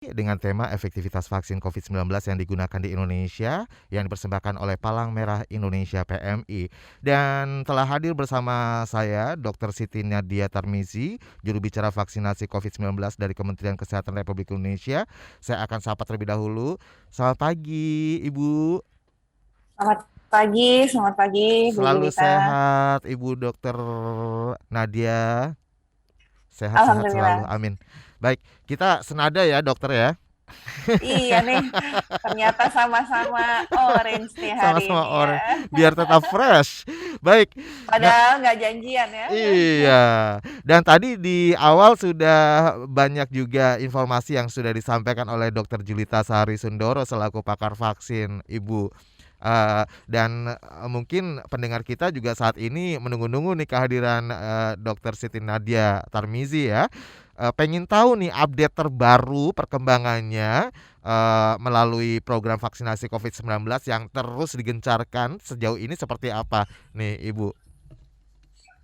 dengan tema efektivitas vaksin COVID-19 yang digunakan di Indonesia yang dipersembahkan oleh Palang Merah Indonesia PMI. Dan telah hadir bersama saya Dr. Siti Nadia Tarmizi, juru bicara vaksinasi COVID-19 dari Kementerian Kesehatan Republik Indonesia. Saya akan sapa terlebih dahulu. Selamat pagi, Ibu. Selamat pagi Bu Selalu Yulita. sehat, Ibu Dr. Nadia. Sehat-sehat selalu, Alhamdulillah. amin. Baik, kita senada ya dokter ya. Iya nih, ternyata sama-sama orange nih hari Sama-sama ini ya. orang biar tetap fresh. Baik. Nah, Padahal nggak janjian ya. iya. Dan tadi di awal sudah banyak juga informasi yang sudah disampaikan oleh Dr. Julita Sari Sundoro selaku pakar vaksin, Ibu. Dan mungkin pendengar kita juga saat ini menunggu-nunggu nih kehadiran Dr. Siti Nadia Tarmizi ya. Pengen tahu nih update terbaru perkembangannya melalui program vaksinasi COVID-19 yang terus digencarkan sejauh ini seperti apa nih Ibu?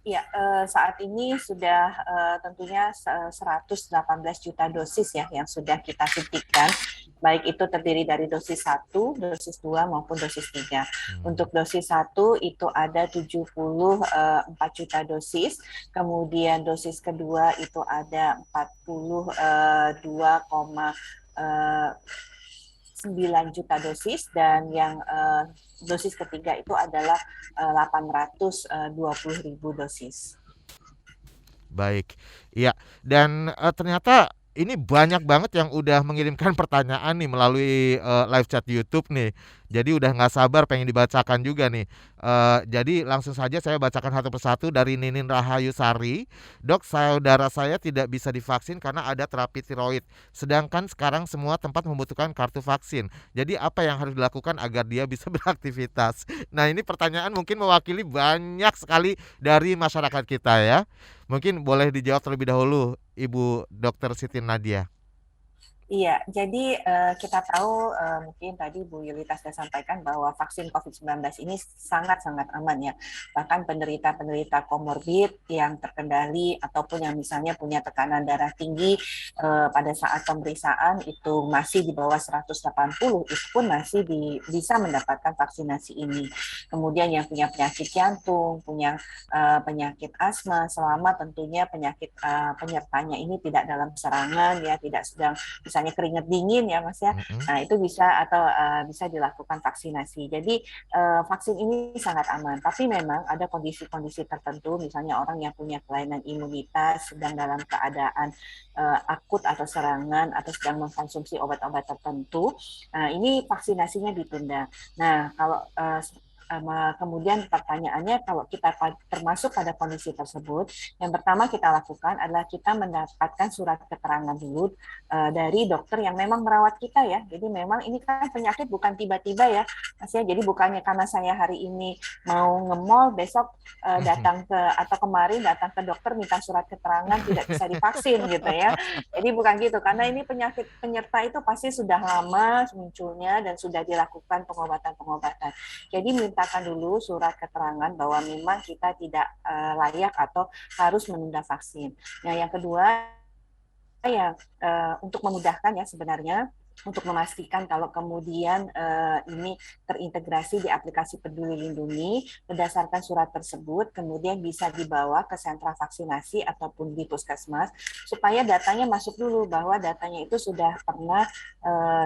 Iya, saat ini sudah tentunya 118 juta dosis ya yang sudah kita suntikan, baik itu terdiri dari dosis 1, dosis 2 maupun dosis 3. Hmm. Untuk dosis 1 itu ada 74 juta dosis, kemudian dosis kedua itu ada 42,9 juta dosis, dan yang dosis ketiga itu adalah 820.000 dosis. Baik, iya. Dan ternyata ini banyak banget yang udah mengirimkan pertanyaan nih melalui live chat YouTube nih. Jadi udah nggak sabar pengen dibacakan juga nih. Jadi langsung saja saya bacakan satu persatu dari Ninin Rahayu Sari. Dok, saudara saya tidak bisa divaksin karena ada terapi tiroid. Sedangkan sekarang semua tempat membutuhkan kartu vaksin. Jadi apa yang harus dilakukan agar dia bisa beraktivitas? Nah ini pertanyaan mungkin mewakili banyak sekali dari masyarakat kita ya. Mungkin boleh dijawab terlebih dahulu, Ibu Dokter Siti Nadia. Iya, jadi kita tahu mungkin tadi Bu Yulita sudah sampaikan bahwa vaksin COVID-19 ini sangat-sangat aman ya. Bahkan penderita-penderita komorbid yang terkendali ataupun yang misalnya punya tekanan darah tinggi pada saat pemeriksaan itu masih di bawah 180, itu pun masih bisa mendapatkan vaksinasi ini. Kemudian yang punya penyakit jantung, punya penyakit asma, selama tentunya penyakit penyertanya ini tidak dalam serangan ya, tidak sedang misalnya keringat dingin ya Mas ya. Mm-mm. Nah, itu bisa atau bisa dilakukan vaksinasi. Jadi vaksin ini sangat aman, tapi memang ada kondisi-kondisi tertentu, misalnya orang yang punya kelainan imunitas, sedang dalam keadaan akut atau serangan atau sedang mengkonsumsi obat-obat tertentu. Nah, ini vaksinasinya ditunda. Nah, kalau kemudian pertanyaannya, kalau kita termasuk pada kondisi tersebut, yang pertama kita lakukan adalah kita mendapatkan surat keterangan dulu dari dokter yang memang merawat kita ya. Jadi memang ini kan penyakit bukan tiba-tiba ya, Mas ya. Jadi bukannya karena saya hari ini mau nge-mall, besok datang ke atau kemarin datang ke dokter minta surat keterangan tidak bisa divaksin gitu ya. Jadi bukan gitu, karena ini penyakit penyerta itu pasti sudah lama munculnya dan sudah dilakukan pengobatan-pengobatan. Jadi mintakan dulu surat keterangan bahwa memang kita tidak layak atau harus menunda vaksin. Nah, yang kedua ya, untuk memudahkan ya sebenarnya, untuk memastikan kalau kemudian ini terintegrasi di aplikasi Peduli Lindungi, berdasarkan surat tersebut kemudian bisa dibawa ke sentra vaksinasi ataupun di puskesmas supaya datanya masuk dulu, bahwa datanya itu sudah pernah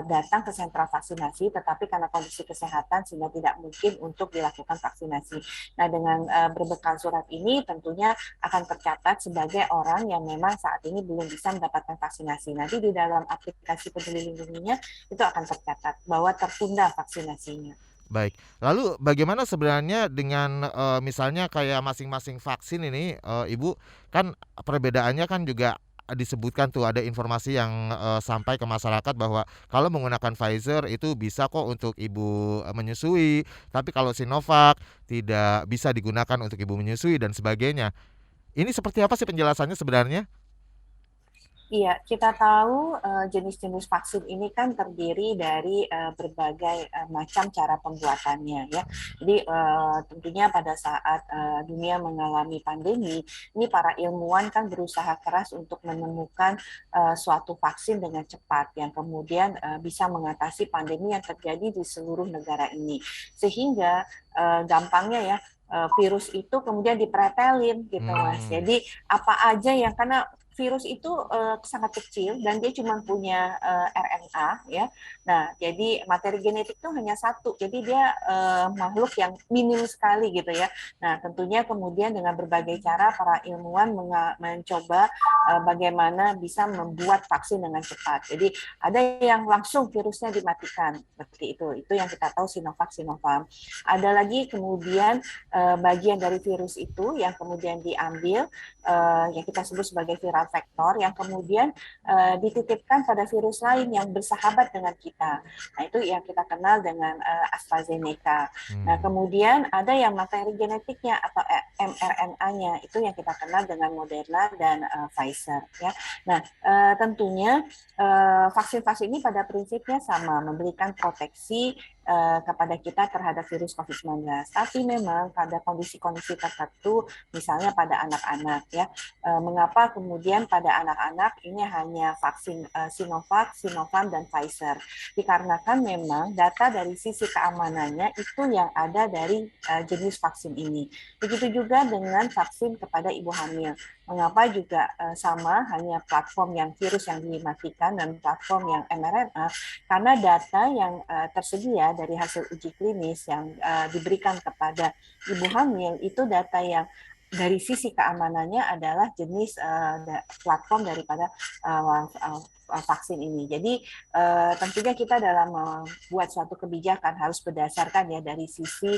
datang ke sentra vaksinasi tetapi karena kondisi kesehatan sehingga tidak mungkin untuk dilakukan vaksinasi. Nah, dengan berbekal surat ini tentunya akan tercatat sebagai orang yang memang saat ini belum bisa mendapatkan vaksinasi. Nanti di dalam aplikasi Peduli Lindunginya itu akan tercatat bahwa tertunda vaksinasinya. Baik. Lalu bagaimana sebenarnya dengan misalnya kayak masing-masing vaksin ini, Ibu, kan perbedaannya kan juga disebutkan tuh ada informasi yang sampai ke masyarakat bahwa kalau menggunakan Pfizer itu bisa kok untuk ibu menyusui, tapi kalau Sinovac tidak bisa digunakan untuk ibu menyusui dan sebagainya. Ini seperti apa sih penjelasannya sebenarnya? Iya, kita tahu jenis-jenis vaksin ini kan terdiri dari berbagai macam cara pembuatannya ya. Jadi tentunya pada saat dunia mengalami pandemi, ini para ilmuwan kan berusaha keras untuk menemukan suatu vaksin dengan cepat yang kemudian bisa mengatasi pandemi yang terjadi di seluruh negara ini. Sehingga gampangnya ya virus itu kemudian dipretelin gitu Mas. Hmm. Jadi apa aja yang karena virus itu sangat kecil dan dia cuma punya RNA ya. Nah, jadi materi genetik itu hanya satu. Jadi dia makhluk yang minim sekali gitu ya. Nah, tentunya kemudian dengan berbagai cara para ilmuwan mencoba bagaimana bisa membuat vaksin dengan cepat. Jadi ada yang langsung virusnya dimatikan seperti itu. Itu yang kita tahu Sinovac, Sinovac. Ada lagi kemudian bagian dari virus itu yang kemudian diambil yang kita sebut sebagai viral vektor yang kemudian dititipkan pada virus lain yang bersahabat dengan kita. Nah, itu yang kita kenal dengan AstraZeneca. Nah, Hmm. kemudian ada yang materi genetiknya atau mRNA-nya, itu yang kita kenal dengan Moderna dan Pfizer. Ya. Nah, tentunya vaksin-vaksin ini pada prinsipnya sama, memberikan proteksi kepada kita terhadap virus COVID-19. Tapi memang pada kondisi-kondisi tertentu, misalnya pada anak-anak ya, mengapa kemudian pada anak-anak ini hanya vaksin Sinovac, Sinovac dan Pfizer? Dikarenakan memang data dari sisi keamanannya itu yang ada dari jenis vaksin ini. Begitu juga dengan vaksin kepada ibu hamil. Mengapa juga sama hanya platform yang virus yang dimatikan dan platform yang mRNA? Karena data yang tersedia dari hasil uji klinis yang diberikan kepada ibu hamil itu data yang dari sisi keamanannya adalah jenis platform daripada vaksin ini. Jadi tentunya kita dalam membuat suatu kebijakan harus berdasarkan ya dari sisi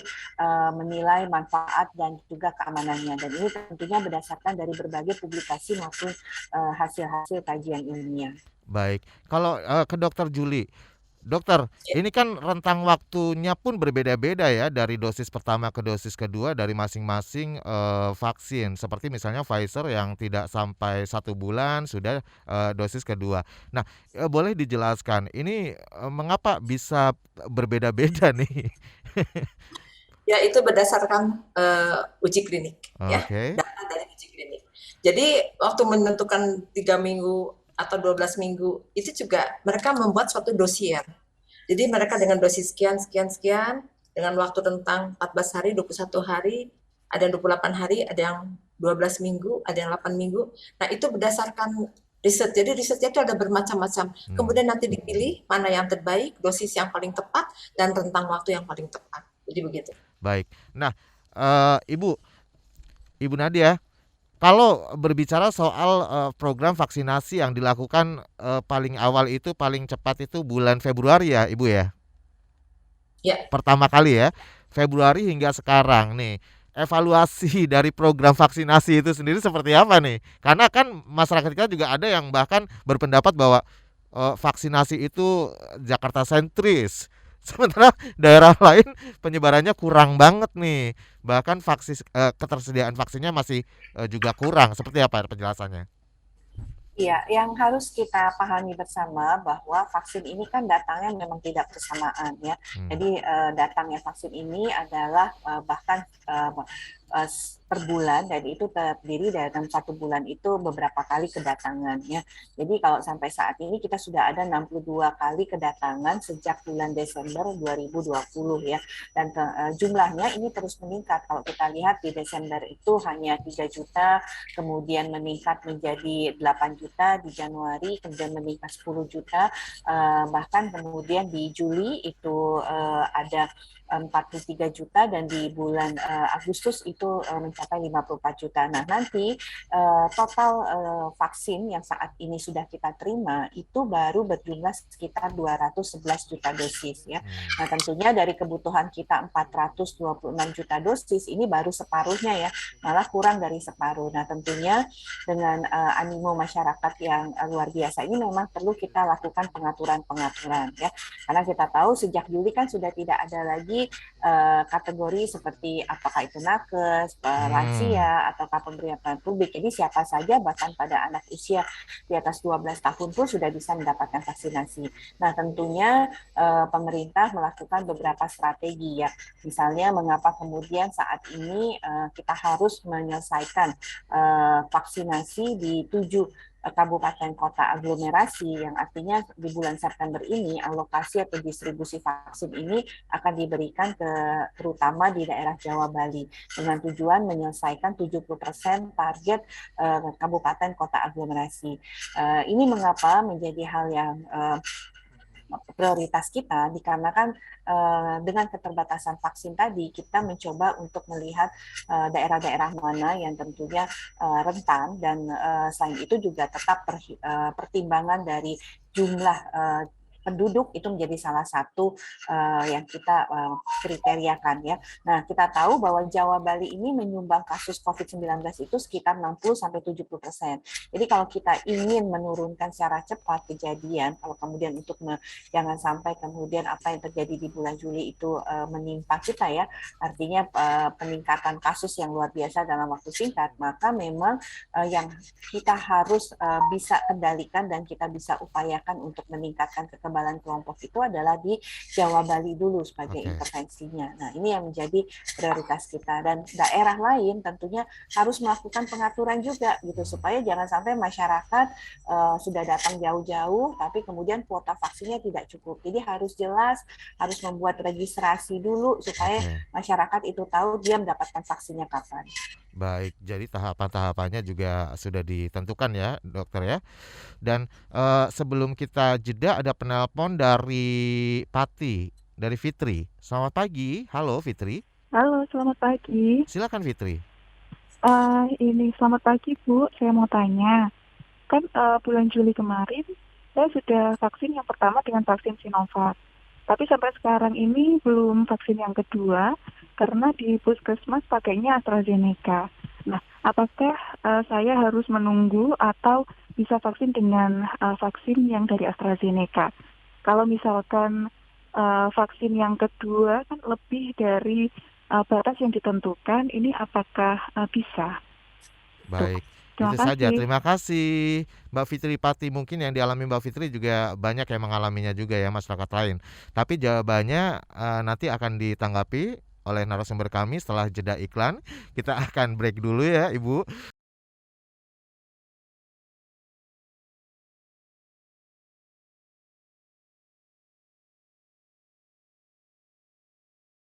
menilai manfaat dan juga keamanannya. Dan ini tentunya berdasarkan dari berbagai publikasi maupun hasil-hasil kajian ilmiah. Baik. Kalau ke Dokter Juli, Dokter, Ya, ini kan rentang waktunya pun berbeda-beda ya dari dosis pertama ke dosis kedua dari masing-masing vaksin. Seperti misalnya Pfizer yang tidak sampai 1 bulan sudah dosis kedua. Nah, boleh dijelaskan ini mengapa bisa berbeda-beda nih? ya itu berdasarkan uji klinik, ya, Oke. data dari uji klinik. Jadi waktu menentukan 3 minggu atau 12 minggu itu juga mereka membuat suatu dosier. Jadi mereka dengan dosis sekian, sekian, sekian, dengan waktu tentang 14 hari, 21 hari, ada yang 28 hari, ada yang 12 minggu, ada yang 8 minggu. Nah itu berdasarkan riset. Jadi risetnya itu ada bermacam-macam. Hmm, Kemudian nanti dipilih mana yang terbaik, dosis yang paling tepat, dan rentang waktu yang paling tepat. Jadi begitu. baik. Nah, Ibu, Ibu Nadia, kalau berbicara soal program vaksinasi yang dilakukan paling awal itu paling cepat itu bulan Februari ya, Ibu ya. Ya, Pertama kali ya, Februari hingga sekarang nih. Evaluasi dari program vaksinasi itu sendiri seperti apa nih? Karena kan masyarakat kita juga ada yang bahkan berpendapat bahwa vaksinasi itu Jakarta sentris. Sementara daerah lain penyebarannya kurang banget nih. Bahkan ketersediaan vaksinnya masih juga kurang. Seperti apa penjelasannya? Iya, yang harus kita pahami bersama bahwa vaksin ini kan datangnya memang tidak bersamaan ya. Hmm. Jadi datangnya vaksin ini adalah bahkan per bulan dan itu terdiri dalam 1 bulan itu beberapa kali kedatangannya. Jadi kalau sampai saat ini kita sudah ada 62 kali kedatangan sejak bulan Desember 2020 ya. Dan jumlahnya ini terus meningkat. Kalau kita lihat di Desember itu hanya 3 juta, kemudian meningkat menjadi 8 juta di Januari, kemudian meningkat 10 juta, bahkan kemudian di Juli itu ada 43 juta dan di bulan Agustus itu mencapai 54 juta. Nah, nanti total vaksin yang saat ini sudah kita terima itu baru berjumlah sekitar 211 juta dosis ya. Hmm. Nah, tentunya dari kebutuhan kita 426 juta dosis ini baru separuhnya ya, malah kurang dari separuh. Nah, tentunya dengan animo masyarakat yang luar biasa ini memang perlu kita lakukan pengaturan-pengaturan ya. Karena kita tahu sejak Juli kan sudah tidak ada lagi memiliki kategori seperti apakah itu nakes, lansia, ataukah pemberian pelayanan publik. Jadi siapa saja bahkan pada anak usia di atas 12 tahun pun sudah bisa mendapatkan vaksinasi. Nah, tentunya pemerintah melakukan beberapa strategi ya. Misalnya mengapa kemudian saat ini kita harus menyelesaikan vaksinasi di 7 kabupaten kota aglomerasi, yang artinya di bulan September ini alokasi atau distribusi vaksin ini akan diberikan terutama di daerah Jawa Bali dengan tujuan menyelesaikan 70% target kabupaten kota aglomerasi. Ini mengapa menjadi hal yang prioritas kita, dikarenakan dengan keterbatasan vaksin tadi kita mencoba untuk melihat daerah-daerah mana yang tentunya rentan, dan selain itu juga tetap pertimbangan dari jumlah penduduk itu menjadi salah satu yang kita kriteriakan ya. Nah, kita tahu bahwa Jawa Bali ini menyumbang kasus COVID-19 itu sekitar 60-70%. Jadi kalau kita ingin menurunkan secara cepat kejadian, kalau kemudian untuk jangan sampai kemudian apa yang terjadi di bulan Juli itu menimpa kita ya, artinya peningkatan kasus yang luar biasa dalam waktu singkat, maka memang yang kita harus bisa kendalikan dan kita bisa upayakan untuk meningkatkan kekebalan kelompok itu adalah di Jawa Bali dulu sebagai intervensinya. Nah, ini yang menjadi prioritas kita, dan daerah lain tentunya harus melakukan pengaturan juga gitu, supaya jangan sampai masyarakat sudah datang jauh-jauh tapi kemudian kuota vaksinnya tidak cukup. Jadi harus jelas, harus membuat registrasi dulu supaya masyarakat itu tahu dia mendapatkan vaksinnya kapan. Baik, jadi tahapan-tahapannya juga sudah ditentukan ya, dokter ya. Dan sebelum kita jeda ada penelpon dari Pati, dari Fitri. Selamat pagi, halo Fitri. Halo, selamat pagi. Silakan Fitri. Selamat pagi Bu, saya mau tanya. Kan bulan Juli kemarin saya sudah vaksin yang pertama dengan vaksin Sinovac. Tapi sampai sekarang ini belum vaksin yang kedua karena di puskesmas pakainya AstraZeneca. Nah, apakah saya harus menunggu atau bisa vaksin dengan vaksin yang dari AstraZeneca? Kalau misalkan vaksin yang kedua kan lebih dari batas yang ditentukan, ini apakah bisa? Baik, Terima itu saja. kasih. Terima kasih Mbak Fitri Pati. Mungkin yang dialami Mbak Fitri juga banyak yang mengalaminya juga ya, masyarakat lain. Tapi jawabannya nanti akan ditanggapi oleh narasumber kami setelah jeda iklan. Kita akan break dulu ya Ibu.